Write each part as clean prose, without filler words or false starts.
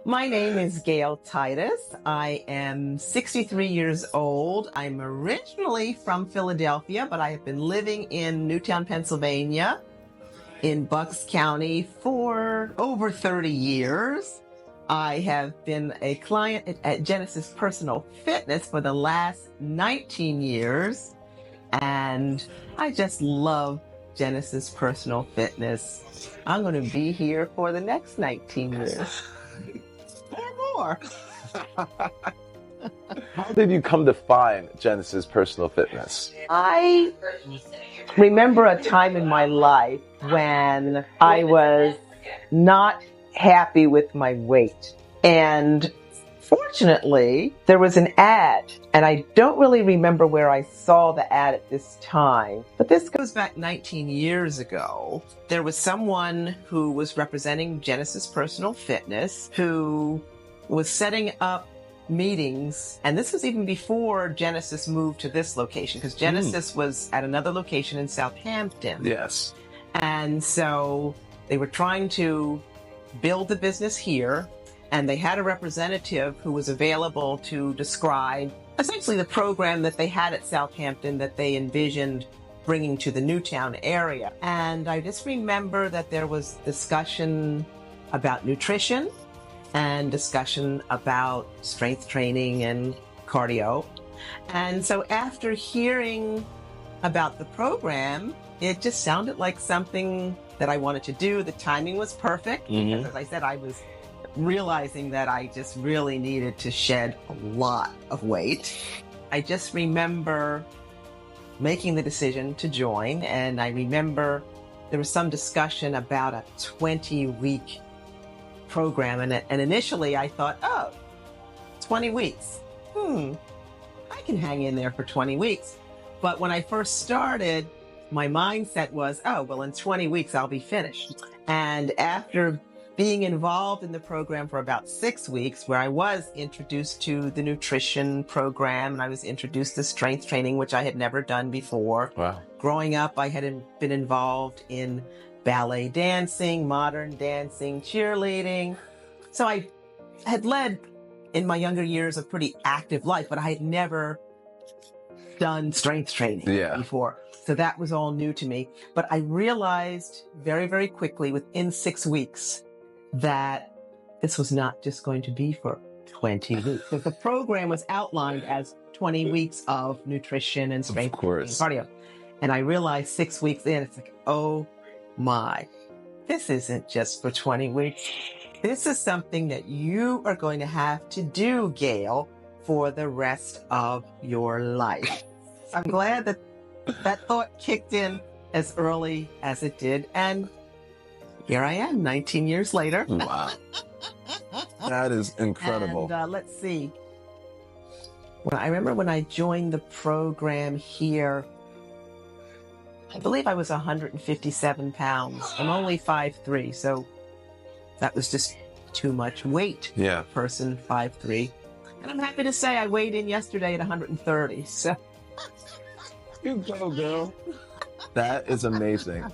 My name is Gail Titus. I am 63 years old. I'm originally from Philadelphia, but I have been living in Newtown, Pennsylvania, in Bucks County for over 30 years. I have been a client at Genesis Personal Fitness for the last 19 years, and I just love Genesis Personal Fitness. I'm going to be here for the next 19 years. Or more. How did you come to find Genesis Personal Fitness? I remember a time in my life when I was not happy with my weight. And fortunately, there was an ad, and I don't really remember where I saw the ad at this time, but this goes back 19 years ago. There was someone who was representing Genesis Personal Fitness who was setting up meetings, and this was even before Genesis moved to this location, because Genesis was at another location in Southampton. Yes. And so they were trying to build the business here, and they had a representative who was available to describe essentially the program that they had at Southampton that they envisioned bringing to the Newtown area. And I just remember that there was discussion about nutrition and discussion about strength training and cardio. And so after hearing about the program, it just sounded like something that I wanted to do. The timing was perfect. Because as I said, I was realizing that I just really needed to shed a lot of weight. I just remember making the decision to join, and I remember there was some discussion about a 20-week program, and initially I thought, 20 weeks. I can hang in there for 20 weeks. But when I first started, my mindset was, in 20 weeks I'll be finished. And after being involved in the program for about 6 weeks, where I was introduced to the nutrition program, and I was introduced to strength training, which I had never done before. Wow. Growing up, I had been involved in ballet dancing, modern dancing, cheerleading. So I had led, in my younger years, a pretty active life, but I had never done strength training before. So that was all new to me. But I realized very, very quickly, within 6 weeks, that this was not just going to be for 20 weeks. Because the program was outlined as 20 weeks of nutrition and strength training and cardio. And I realized 6 weeks in, it's like, oh my, this isn't just for 20 weeks. This is something that you are going to have to do, Gail, for the rest of your life. I'm glad that that thought kicked in as early as it did. And here I am, 19 years later. Wow. That is incredible. And let's see. I remember when I joined the program here, I believe I was 157 pounds. I'm only 5'3", so that was just too much weight for a person 5'3". And I'm happy to say I weighed in yesterday at 130. So you go, girl. That is amazing.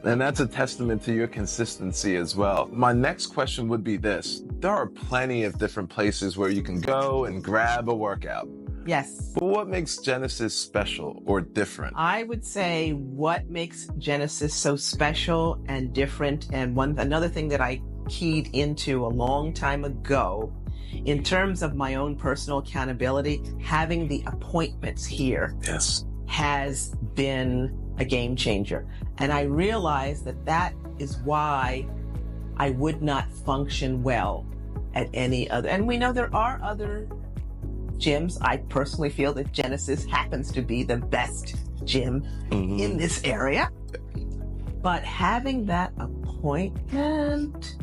And that's a testament to your consistency as well. My next question would be this. There are plenty of different places where you can go and grab a workout. Yes. But what makes Genesis special or different? I would say what makes Genesis so special and different, and another thing that I keyed into a long time ago, in terms of my own personal accountability, having the appointments here has been a game changer. And I realized that that is why I would not function well at any other. And we know there are other gyms. I personally feel that Genesis happens to be the best gym in this area. But having that appointment,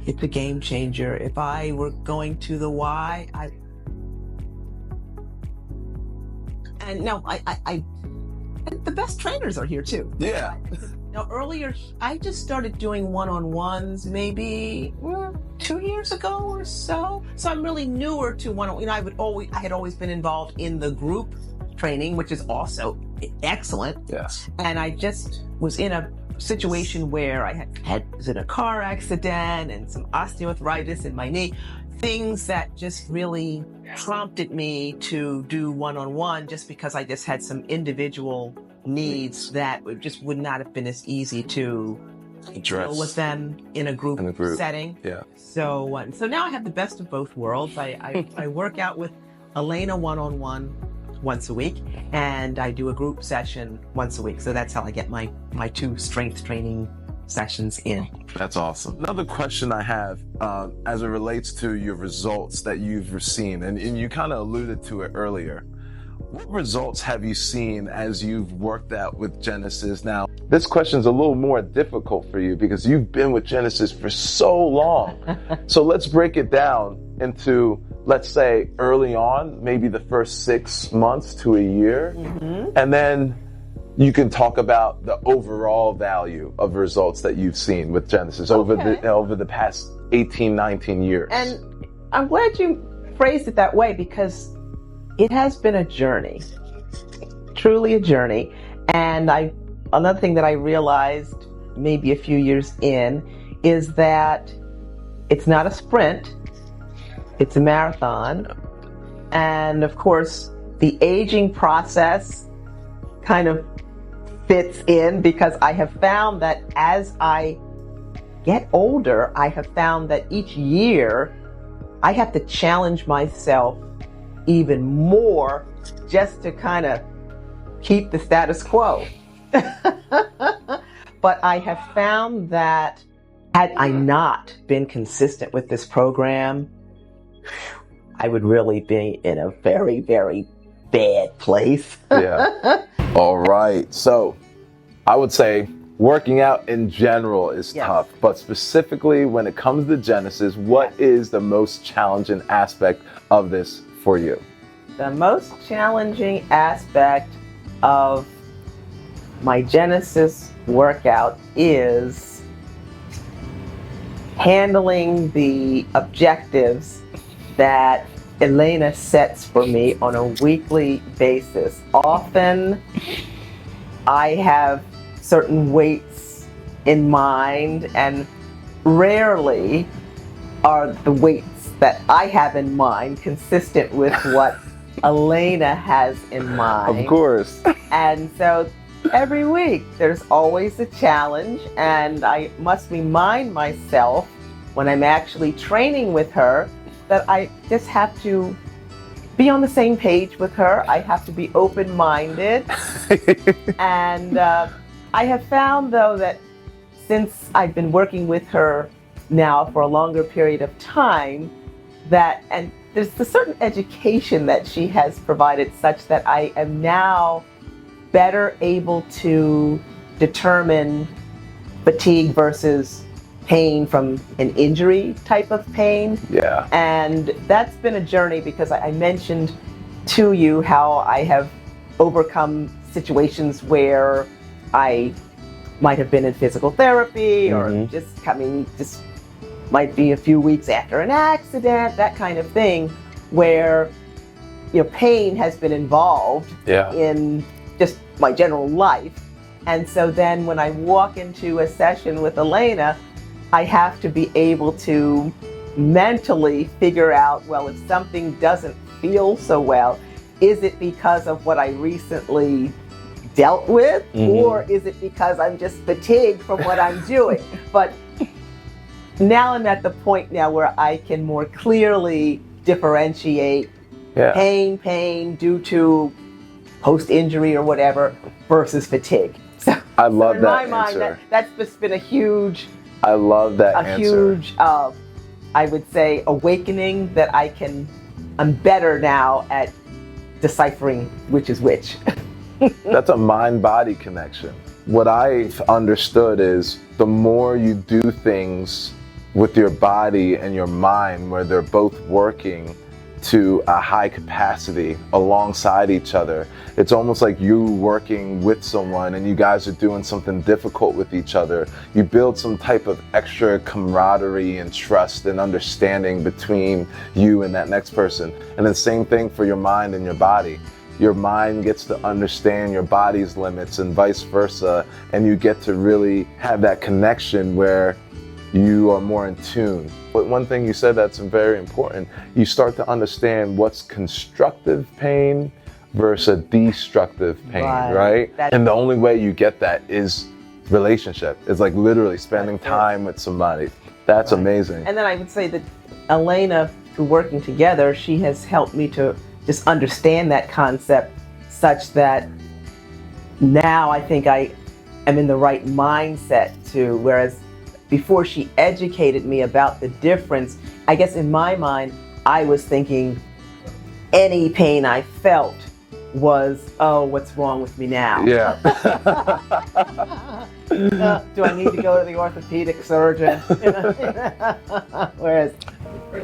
it's a game changer. If I were going to the Y, the best trainers are here too. Yeah. Now, earlier, I just started doing one-on-ones maybe 2 years ago or so. So I'm really newer to one-on-one. I had always been involved in the group training, which is also excellent. Yes. And I just was in a situation where I was in a car accident and some osteoarthritis in my knee, things that just really prompted me to do one-on-one, just because I just had some individual needs that would not have been as easy to deal with them in a group setting. Yeah. So now I have the best of both worlds. I work out with Elena one-on-one once a week, and I do a group session once a week. So that's how I get my 2 strength training sessions in. That's awesome. Another question I have as it relates to your results that you've seen, and you kind of alluded to it earlier. What results have you seen as you've worked out with Genesis? Now, this question's a little more difficult for you because you've been with Genesis for so long. So let's break it down into, let's say, early on, maybe the first 6 months to a year. Mm-hmm. And then you can talk about the overall value of results that you've seen with Genesis over the past 18, 19 years. And I'm glad you phrased it that way, because it has been a journey, truly a journey. And another thing that I realized maybe a few years in is that it's not a sprint, it's a marathon. And of course, the aging process kind of fits in, because I have found that as I get older, I have found that each year I have to challenge myself even more just to kind of keep the status quo. But I have found that had I not been consistent with this program, I would really be in a very, very bad place. Yeah. All right. So I would say working out in general is tough, but specifically when it comes to Genesis, what is the most challenging aspect of this for you? The most challenging aspect of my Genesis workout is handling the objectives that Elena sets for me on a weekly basis. Often I have certain weights in mind, and rarely are the weights that I have in mind consistent with what Elena has in mind. Of course. And so every week there's always a challenge, and I must remind myself when I'm actually training with her that I just have to be on the same page with her. I have to be open-minded. And I have found, though, that since I've been working with her now for a longer period of time, and there's a certain education that she has provided such that I am now better able to determine fatigue versus pain from an injury type of pain. Yeah. And that's been a journey, because I mentioned to you how I have overcome situations where I might have been in physical therapy, or just might be a few weeks after an accident, that kind of thing, where pain has been involved in just my general life. And so then when I walk into a session with Elena, I have to be able to mentally figure out, well, if something doesn't feel so well, is it because of what I recently dealt with, or is it because I'm just fatigued from what I'm doing? But now I'm at the point now where I can more clearly differentiate pain due to post-injury or whatever versus fatigue. So I love in that my answer. mind, that's just been a huge, I love that answer. huge, I would say, awakening that I'm better now at deciphering which is which. That's a mind-body connection. What I've understood is the more you do things with your body and your mind where they're both working to a high capacity alongside each other, it's almost like you working with someone and you guys are doing something difficult with each other. You build some type of extra camaraderie and trust and understanding between you and that next person. And the same thing for your mind and your body. your mind gets to understand your body's limits and vice versa, and you get to really have that connection where you are more in tune. But one thing you said that's very important, you start to understand what's constructive pain versus destructive pain, right? And the only way you get that is relationship. It's like literally spending time with somebody. That's amazing. And then I would say that Elena, through working together, she has helped me to just understand that concept such that now I think I am in the right mindset to, whereas before she educated me about the difference, I guess in my mind, I was thinking any pain I felt was, oh, what's wrong with me now? Yeah. Do I need to go to the orthopedic surgeon? Whereas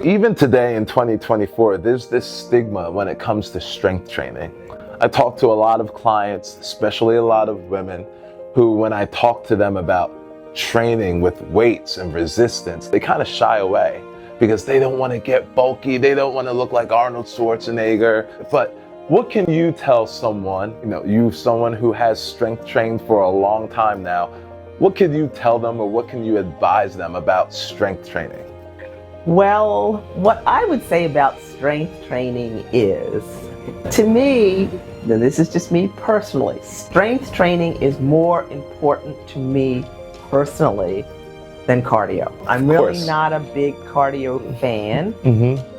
even today in 2024, there's this stigma when it comes to strength training. I talk to a lot of clients, especially a lot of women, who when I talk to them about training with weights and resistance, they kind of shy away because they don't want to get bulky. They don't want to look like Arnold Schwarzenegger. But what can you tell someone, someone who has strength trained for a long time now, what can you tell them or what can you advise them about strength training? Well, what I would say about strength training is, to me, and this is just me personally, strength training is more important to me personally than cardio. I'm really not a big cardio fan.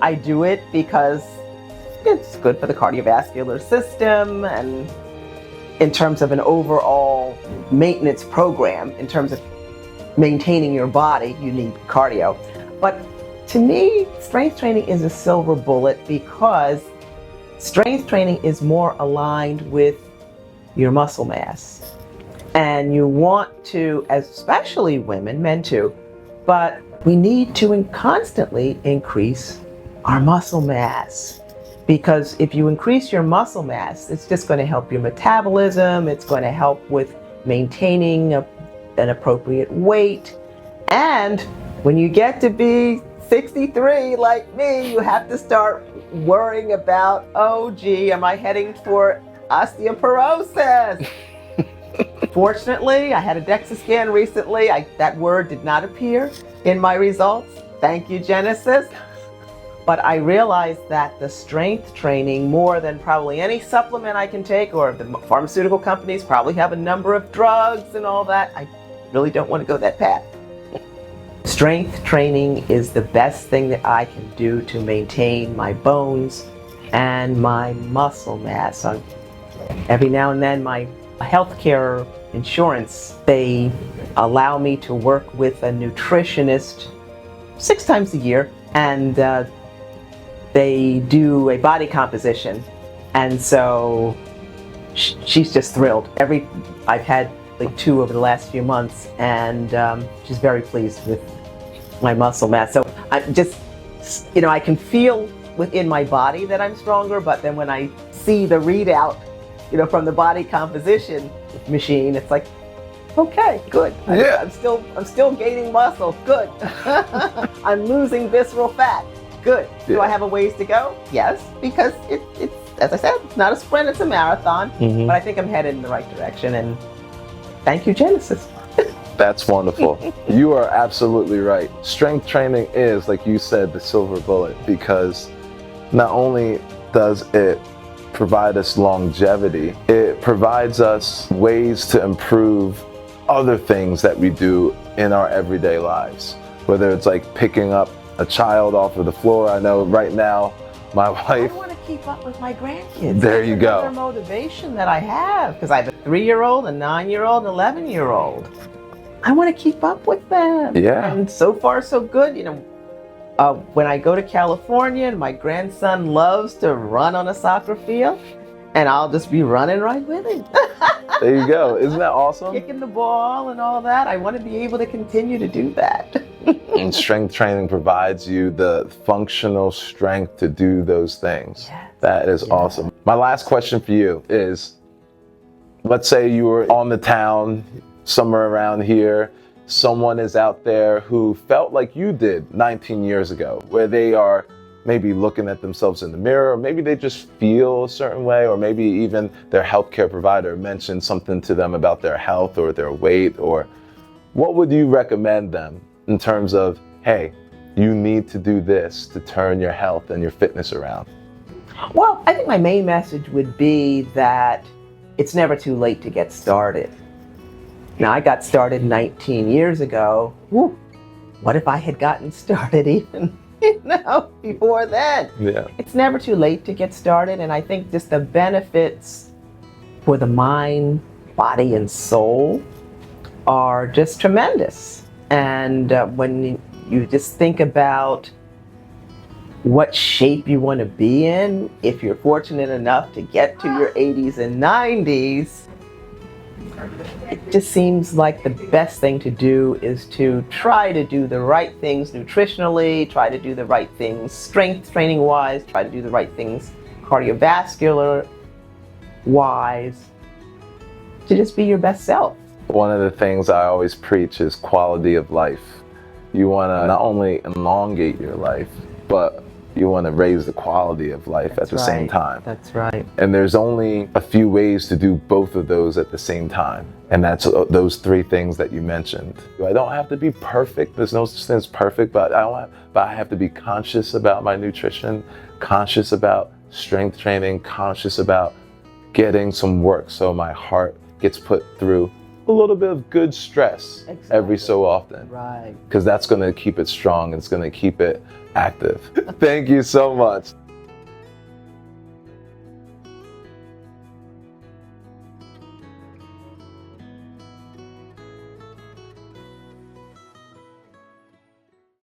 I do it because it's good for the cardiovascular system, and in terms of an overall maintenance program, in terms of maintaining your body, you need cardio. But to me, strength training is a silver bullet because strength training is more aligned with your muscle mass. And you want to, especially women, men too, but we need to constantly increase our muscle mass. Because if you increase your muscle mass, it's just going to help your metabolism, it's going to help with maintaining an appropriate weight. And when you get to be 63 like me, you have to start worrying about, oh gee, am I heading for osteoporosis? Fortunately, I had a DEXA scan recently. That word did not appear in my results. Thank you, Genesis. But I realized that the strength training, more than probably any supplement I can take, or the pharmaceutical companies probably have a number of drugs and all that, I really don't want to go that path. Strength training is the best thing that I can do to maintain my bones and my muscle mass. Every now and then, my healthcare insurance, they allow me to work with a nutritionist 6 times a year, and they do a body composition, and so she's just thrilled. I've had like 2 over the last few months, and she's very pleased with my muscle mass. So I just, I can feel within my body that I'm stronger, but then when I see the readout, from the body composition machine, it's like, okay, good. Yeah. I'm still gaining muscle. Good. I'm losing visceral fat. Good. Do I have a ways to go? Yes, because it's, as I said, it's not a sprint, it's a marathon. But I think I'm headed in the right direction, and thank you, Genesis. That's wonderful. You are absolutely right. Strength training is, like you said, the silver bullet, because not only does it provide us longevity, it provides us ways to improve other things that we do in our everyday lives. Whether it's like picking up a child off of the floor. I know right now, my wife... I want to keep up with my grandkids. There you go. That's another motivation that I have, because I have a 3-year-old, a 9-year-old, an 11-year-old. I want to keep up with them. Yeah. And so far, so good. When I go to California, and my grandson loves to run on a soccer field, and I'll just be running right with him. There you go. Isn't that awesome? Kicking the ball and all that. I want to be able to continue to do that. And strength training provides you the functional strength to do those things. Yes. That is awesome. My last question for you is, let's say you were on the town, somewhere around here, someone is out there who felt like you did 19 years ago, where they are maybe looking at themselves in the mirror, or maybe they just feel a certain way, or maybe even their healthcare provider mentioned something to them about their health or their weight, or what would you recommend them in terms of, hey, you need to do this to turn your health and your fitness around? Well, I think my main message would be that it's never too late to get started. Now, I got started 19 years ago. Woo, what if I had gotten started even before then? Yeah. It's never too late to get started, and I think just the benefits for the mind, body, and soul are just tremendous. And when you just think about what shape you want to be in, if you're fortunate enough to get to your 80s and 90s, it just seems like the best thing to do is to try to do the right things nutritionally, try to do the right things strength training wise, try to do the right things cardiovascular wise, to just be your best self. One of the things I always preach is quality of life. You want to not only elongate your life, but you want to raise the quality of life at the same time. That's right. And there's only a few ways to do both of those at the same time. And that's those three things that you mentioned. I don't have to be perfect. There's no such thing as perfect, but I have to be conscious about my nutrition, conscious about strength training, conscious about getting some work so my heart gets put through a little bit of good stress every so often. Right. Because that's going to keep it strong. It's going to keep it active. Thank you so much.